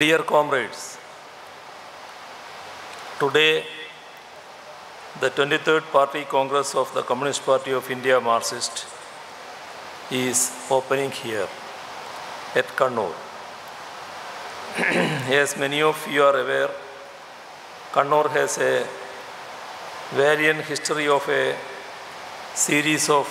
Dear comrades, today the 23rd Party Congress of the Communist Party of India Marxist is opening here at Kannur. As many of you are aware, Kannur has a valiant history of a series of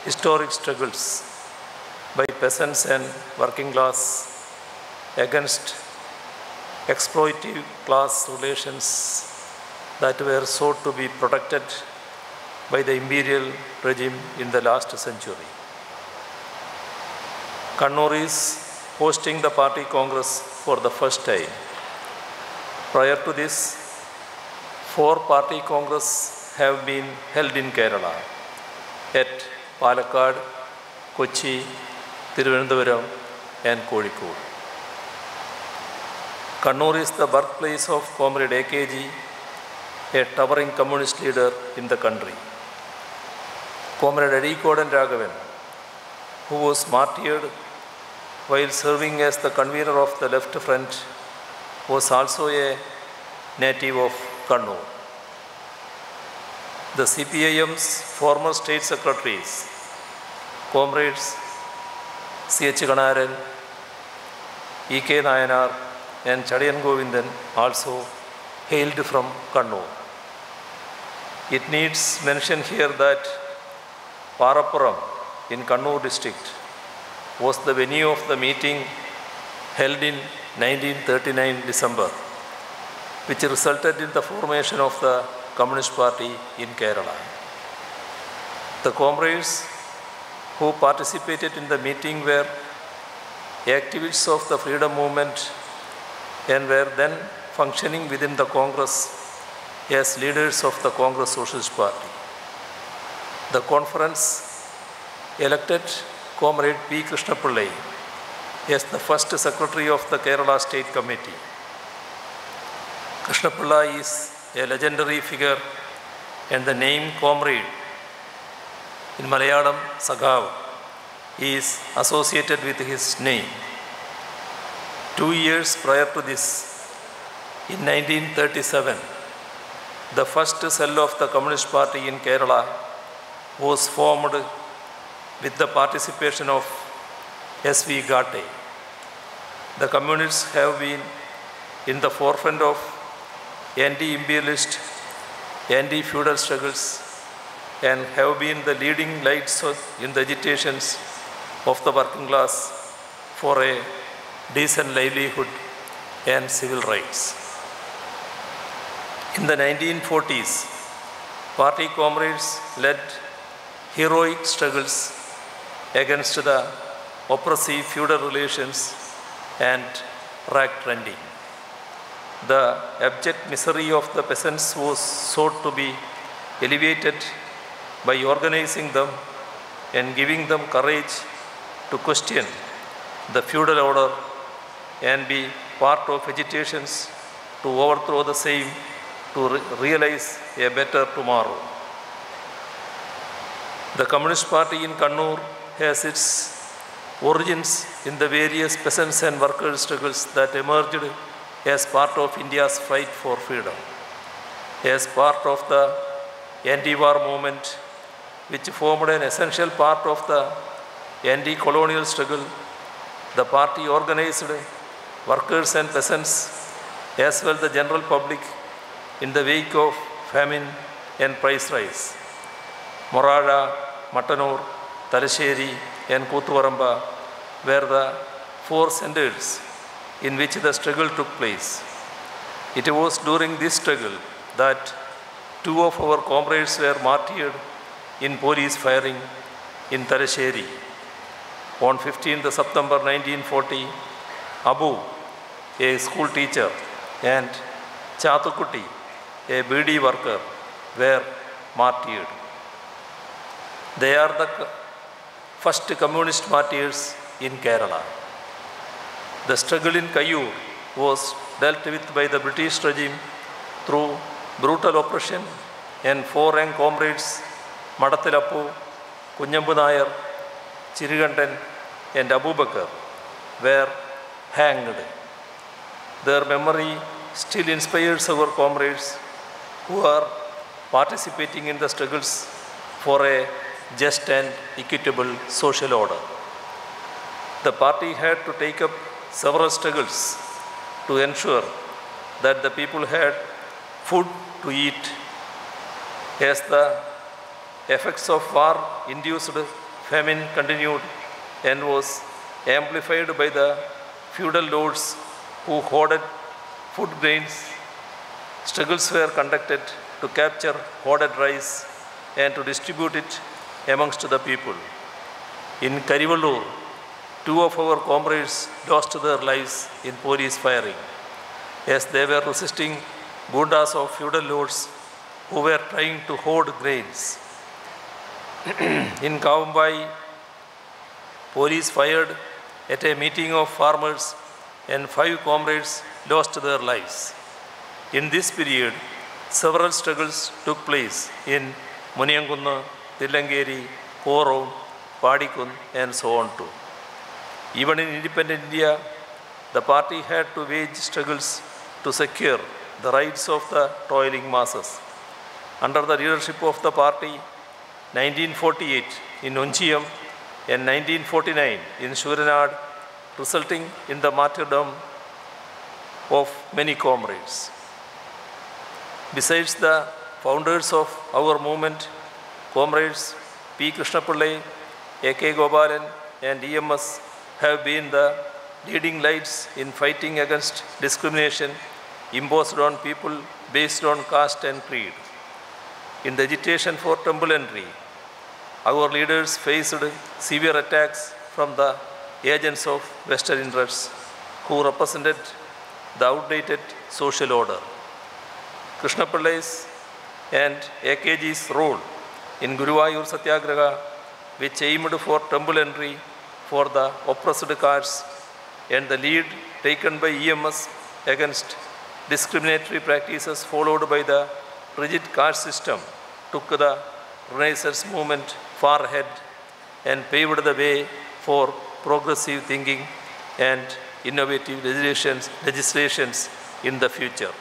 historic struggles by peasants and working class against exploitative class relations that were sought to be protected by the imperial regime in the last century. Kannur is hosting the party congress for the first time. Prior to this, 4 party congresses have been held in Kerala at Palakkad, Kochi, Thiruvananthapuram and Kozhikode. Kannur is the birthplace of Comrade AKG, a towering communist leader in the country. Comrade Arikodan Raghavan, who was martyred while serving as the convener of the Left Front, was also a native of Kannur. The CPIM's former state secretaries, Comrades C.H. Kanaran, E.K. Nayanar, and Chadiyan Govindan also hailed from Kannur. It needs mention here that Parappuram in Kannur district was the venue of the meeting held in 1939 December, which resulted in the formation of the Communist Party in Kerala. The comrades who participated in the meeting were activists of the freedom movement and were then functioning within the Congress as leaders of the Congress Socialist Party. The conference elected Comrade P. Krishnapillai as the first secretary of the Kerala State Committee. Krishnapillai is a legendary figure, and the name Comrade in Malayalam, Saghav, is associated with his name. 2 years prior to this, in 1937, the first cell of the Communist Party in Kerala was formed with the participation of S.V. Ghate. The communists have been in the forefront of anti-imperialist, anti-feudal struggles and have been the leading lights in the agitations of the working class for a decent livelihood and civil rights. In the 1940s, party comrades led heroic struggles against the oppressive feudal relations and rag trending. The abject misery of the peasants was sought to be alleviated by organizing them and giving them courage to question the feudal order and be part of agitations to overthrow the same to realize a better tomorrow. The Communist Party in Kannur has its origins in the various peasants and workers' struggles that emerged as part of India's fight for freedom. As part of the anti-war movement, which formed an essential part of the anti-colonial struggle, the party organized workers and peasants as well the general public in the wake of famine and price rise. Morada, Mattanur, Talasheri and Kuthuvaramba were the 4 centers in which the struggle took place. It was during this struggle that 2 of our comrades were martyred in police firing in Talasheri. On 15th September 1940, Abu, a school teacher, and Chathukutti, a BD worker, were martyred. They are the first communist martyrs in Kerala. The struggle in Kayyur was dealt with by the British regime through brutal oppression, and 4 young comrades, Madathilappu, Kunyambu Nayar, Chirigandan and Abu Bakr, were hanged Their memory still inspires our comrades who are participating in the struggles for a just and equitable social order. The party had to take up several struggles to ensure that the people had food to eat as the effects of war-induced famine continued and was amplified by the feudal lords who hoarded food grains. Struggles were conducted to capture hoarded rice and to distribute it amongst the people. In Karivallur, 2 of our comrades lost their lives in police firing as they were resisting gundas of feudal lords who were trying to hoard grains. In Kavambai, police fired at a meeting of farmers and 5 comrades lost their lives. In this period, several struggles took place in Muniyangunna, Tillangeri, Korom, Padikun, and so on too. Even in independent India, the party had to wage struggles to secure the rights of the toiling masses. Under the leadership of the party, 1948 in Unchiyam and 1949 in Shuranad, resulting in the martyrdom of many comrades. Besides the founders of our movement, comrades P. Krishnapillai, A.K. Gopalan, and EMS have been the leading lights in fighting against discrimination imposed on people based on caste and creed. In the agitation for temple entry, our leaders faced severe attacks from the agents of Western interests who represented the outdated social order. Krishnapillai's and AKG's role in Guruvayur Satyagraha, which aimed for temple entry for the oppressed castes, and the lead taken by EMS against discriminatory practices followed by the rigid caste system, took the Renaissance movement far ahead and paved the way for progressive thinking and innovative legislations in the future.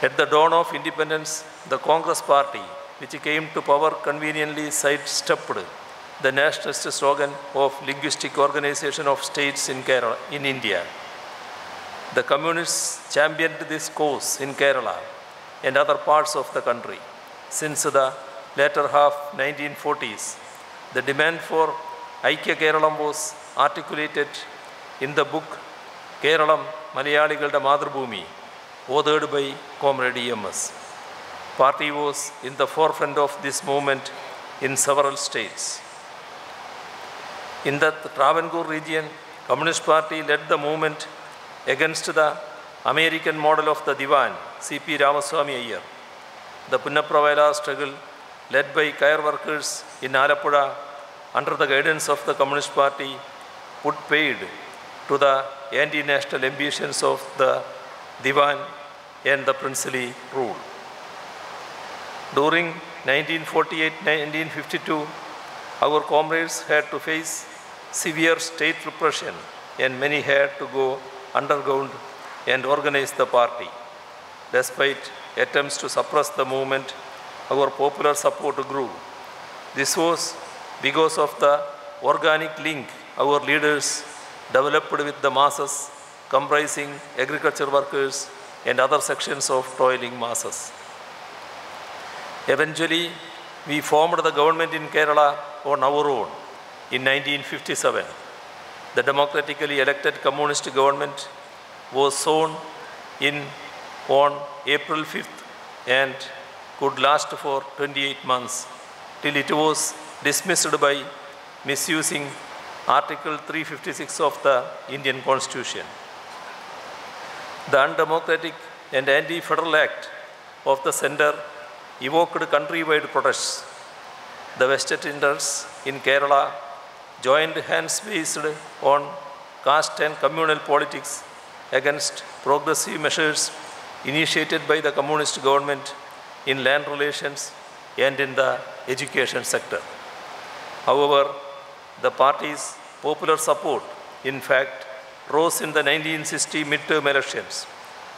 At the dawn of independence, the Congress party, which came to power, conveniently sidestepped the nationalist slogan of linguistic organization of states in Kerala, in India. The communists championed this cause in Kerala and other parts of the country. Since the latter half 1940s, the demand for Aikya Keralam was articulated in the book Keralam Malayaligalde Madhrubhumi, authored by Comrade EMS. Party was in the forefront of this movement in several states. In the Travancore region, Communist Party led the movement against the American model of the Divan, C.P. Ramaswamy Iyer. The Punnapravayala struggle, led by kayar workers in Alappuzha under the guidance of the Communist Party, put paid to the anti-national ambitions of the Divan and the princely rule. During 1948-1952, our comrades had to face severe state repression and many had to go underground and organize the party. Despite attempts to suppress the movement, our popular support grew. This was because of the organic link our leaders developed with the masses, comprising agriculture workers and other sections of toiling masses. Eventually, we formed the government in Kerala on our own in 1957. The democratically elected communist government was sworn in on April 5th and could last for 28 months till it was dismissed by misusing Article 356 of the Indian Constitution. The undemocratic and anti-federal act of the center evoked countrywide protests. The vested interests in Kerala joined hands based on caste and communal politics against progressive measures initiated by the communist government in land relations and in the education sector. However, the party's popular support, in fact, rose in the 1960 midterm elections,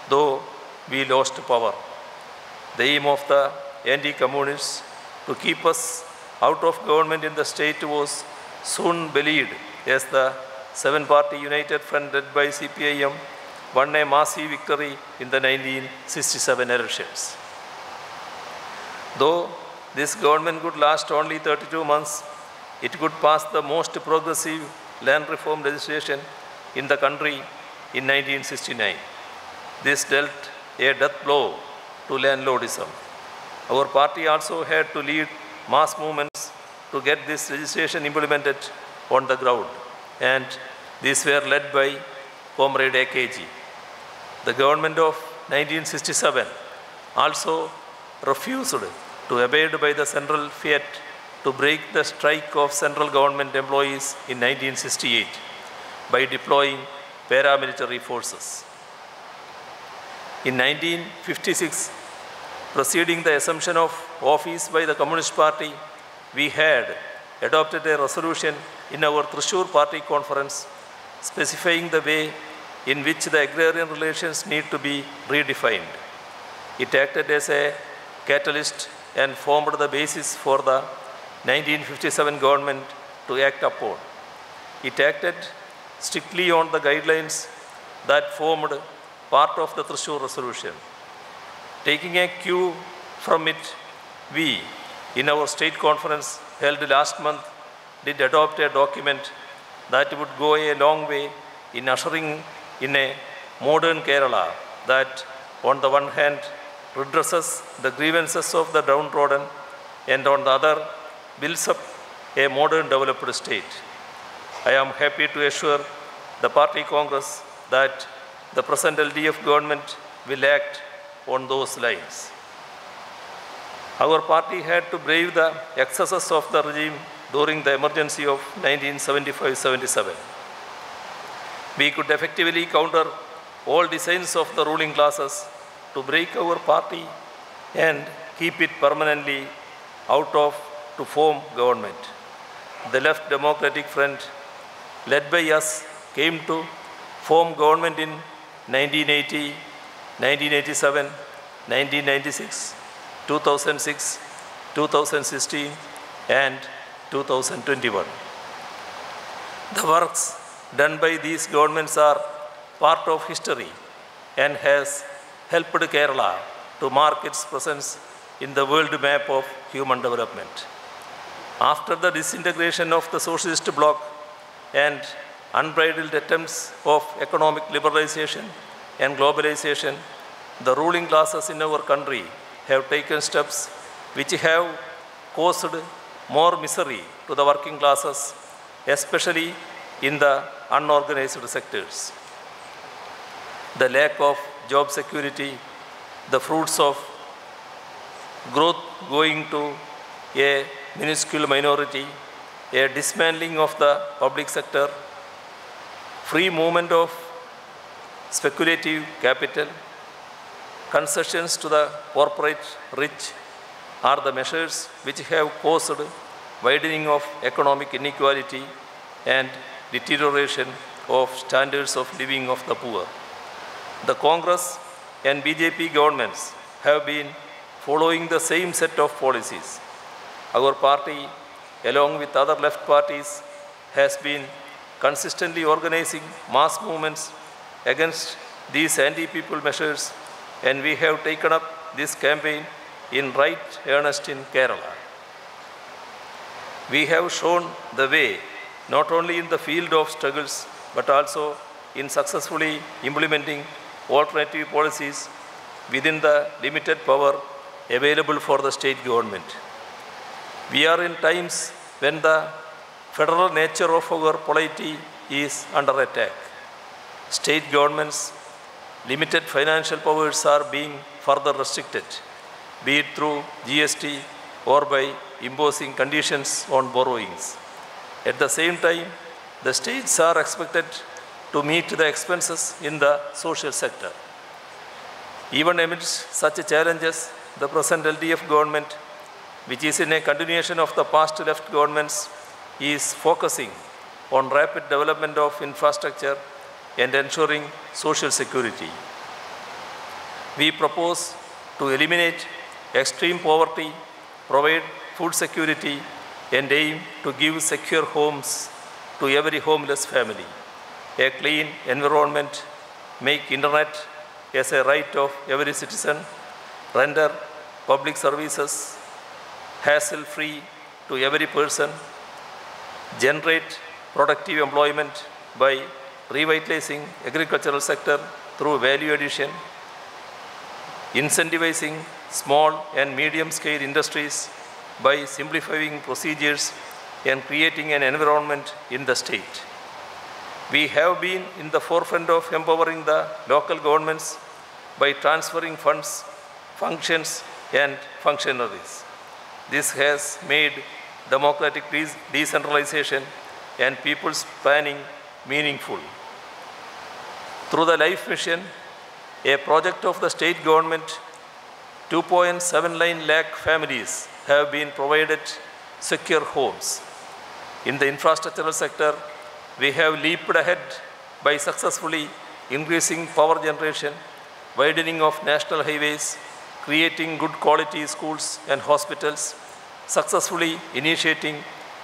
though we lost power. The aim of the anti-communists to keep us out of government in the state was soon belied as the seven-party united front led by CPIM won a massive victory in the 1967 elections. Though this government could last only 32 months, it could pass the most progressive land reform legislation in the country in 1969. This dealt a death blow to landlordism. Our party also had to lead mass movements to get this legislation implemented on the ground, and these were led by Comrade AKG. The government of 1967 also refused to abide by the central fiat to break the strike of central government employees in 1968 by deploying paramilitary forces. In 1956, preceding the assumption of office by the Communist Party, we had adopted a resolution in our Thrissur Party Conference specifying the way in which the agrarian relations need to be redefined. It acted as a catalyst and formed the basis for the 1957 government to act upon. It acted strictly on the guidelines that formed part of the Thrissur resolution. Taking a cue from it, we, in our state conference held last month, did adopt a document that would go a long way in ushering in a modern Kerala that, on the one hand, redresses the grievances of the downtrodden and on the other, builds up a modern developed state. I am happy to assure the party congress that the present LDF government will act on those lines. Our party had to brave the excesses of the regime during the emergency of 1975-77. We could effectively counter all designs of the ruling classes to break our party and keep it permanently out of to form government. The Left Democratic Front, led by us, came to form government in 1980, 1987, 1996, 2006, 2016, and 2021. The works done by these governments are part of history and has helped Kerala to mark its presence in the world map of human development. After the disintegration of the socialist bloc and unbridled attempts of economic liberalization and globalization, the ruling classes in our country have taken steps which have caused more misery to the working classes, especially in the unorganized sectors. The lack of job security, the fruits of growth going to a minuscule minority, a dismantling of the public sector, free movement of speculative capital, concessions to the corporate rich are the measures which have caused widening of economic inequality and deterioration of standards of living of the poor. The Congress and BJP governments have been following the same set of policies. Our party, along with other left parties, has been consistently organizing mass movements against these anti-people measures, and we have taken up this campaign in right earnest in Kerala. We have shown the way not only in the field of struggles but also in successfully implementing alternative policies within the limited power available for the state government. We are in times when the federal nature of our polity is under attack. State governments' limited financial powers are being further restricted, be it through GST or by imposing conditions on borrowings. At the same time, the states are expected to meet the expenses in the social sector. Even amidst such challenges, the present LDF government, which is in a continuation of the past left governments, is focusing on rapid development of infrastructure and ensuring social security. We propose to eliminate extreme poverty, provide food security, and aim to give secure homes to every homeless family, a clean environment, make internet as a right of every citizen, render public services hassle-free to every person, generate productive employment by revitalizing agricultural sector through value addition, incentivizing small and medium-scale industries by simplifying procedures and creating an environment in the state. We have been in the forefront of empowering the local governments by transferring funds, functions, and functionaries. This has made democratic decentralization and people's planning meaningful. Through the Life Mission, a project of the state government, 2.79 lakh families have been provided secure homes. In the infrastructural sector, we have leaped ahead by successfully increasing power generation, widening of national highways, creating good quality schools and hospitals, successfully initiating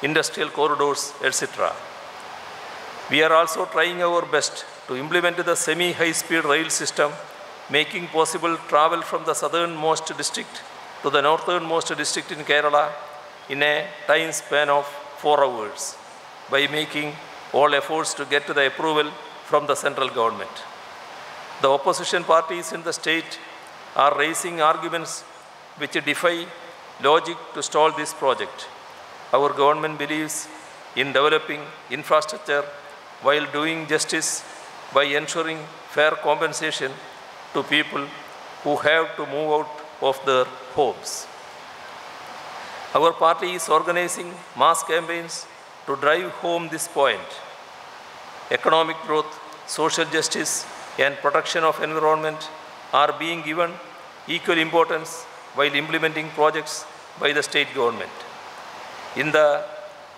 industrial corridors, etc. We are also trying our best to implement the semi-high-speed rail system, making possible travel from the southernmost district to the northernmost district in Kerala in a time span of 4 hours by making all efforts to get the approval from the central government. The opposition parties in the state are raising arguments which defy logic to stall this project. Our government believes in developing infrastructure while doing justice by ensuring fair compensation to people who have to move out of their homes. Our party is organizing mass campaigns to drive home this point. Economic growth, social justice, and protection of environment are being given equal importance while implementing projects by the state government. In the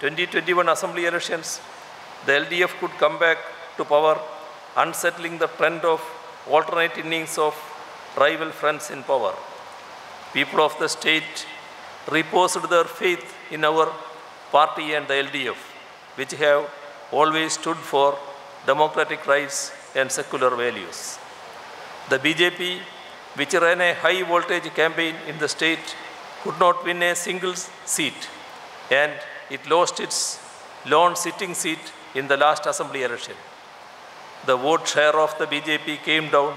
2021 Assembly elections, the LDF could come back to power, unsettling the trend of alternate innings of rival fronts in power. People of the state reposed their faith in our party and the LDF, which have always stood for democratic rights and secular values. The BJP, which ran a high voltage campaign in the state, could not win a single seat, and it lost its lone sitting seat in the last assembly election. The vote share of the BJP came down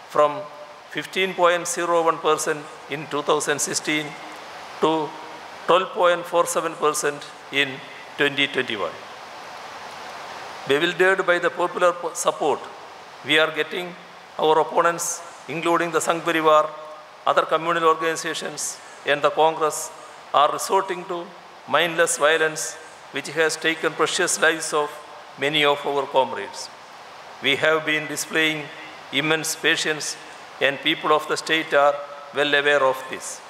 from 15.01% in 2016 to 12.47% in 2021. Bewildered by the popular support we are getting, our opponents, including the Sangh Parivar, other communal organizations, and the Congress, are resorting to mindless violence which has taken precious lives of many of our comrades. We have been displaying immense patience, and people of the state are well aware of this.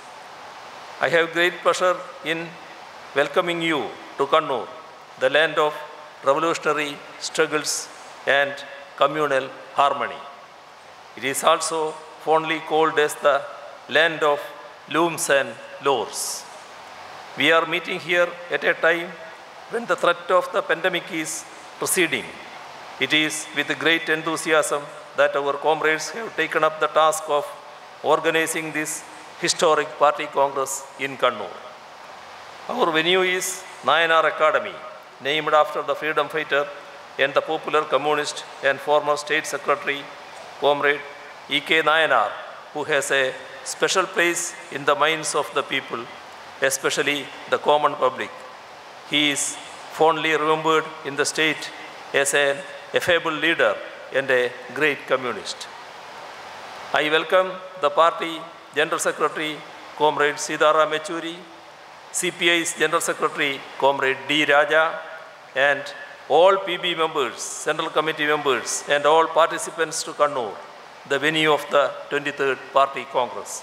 I have great pleasure in welcoming you to Kannur, the land of revolutionary struggles and communal harmony. It is also fondly called as the land of looms and lores. We are meeting here at a time when the threat of the pandemic is receding. It is with great enthusiasm that our comrades have taken up the task of organizing this historic party congress in Kannur. Our venue is Nayanar Academy, named after the freedom fighter and the popular communist and former state secretary, Comrade E.K. Nayanar, who has a special place in the minds of the people, especially the common public. He is fondly remembered in the state as an affable leader and a great communist. I welcome the party General Secretary, Comrade Sitaram Yechury, CPI's General Secretary, Comrade D. Raja, and all PB members, Central Committee members, and all participants to Kannur, the venue of the 23rd Party Congress.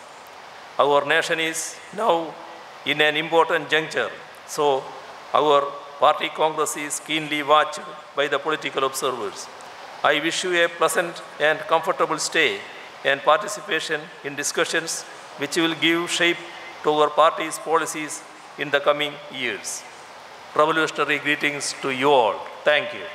Our nation is now in an important juncture, so our Party Congress is keenly watched by the political observers. I wish you a pleasant and comfortable stay and participation in discussions which will give shape to our party's policies in the coming years. Revolutionary greetings to you all. Thank you.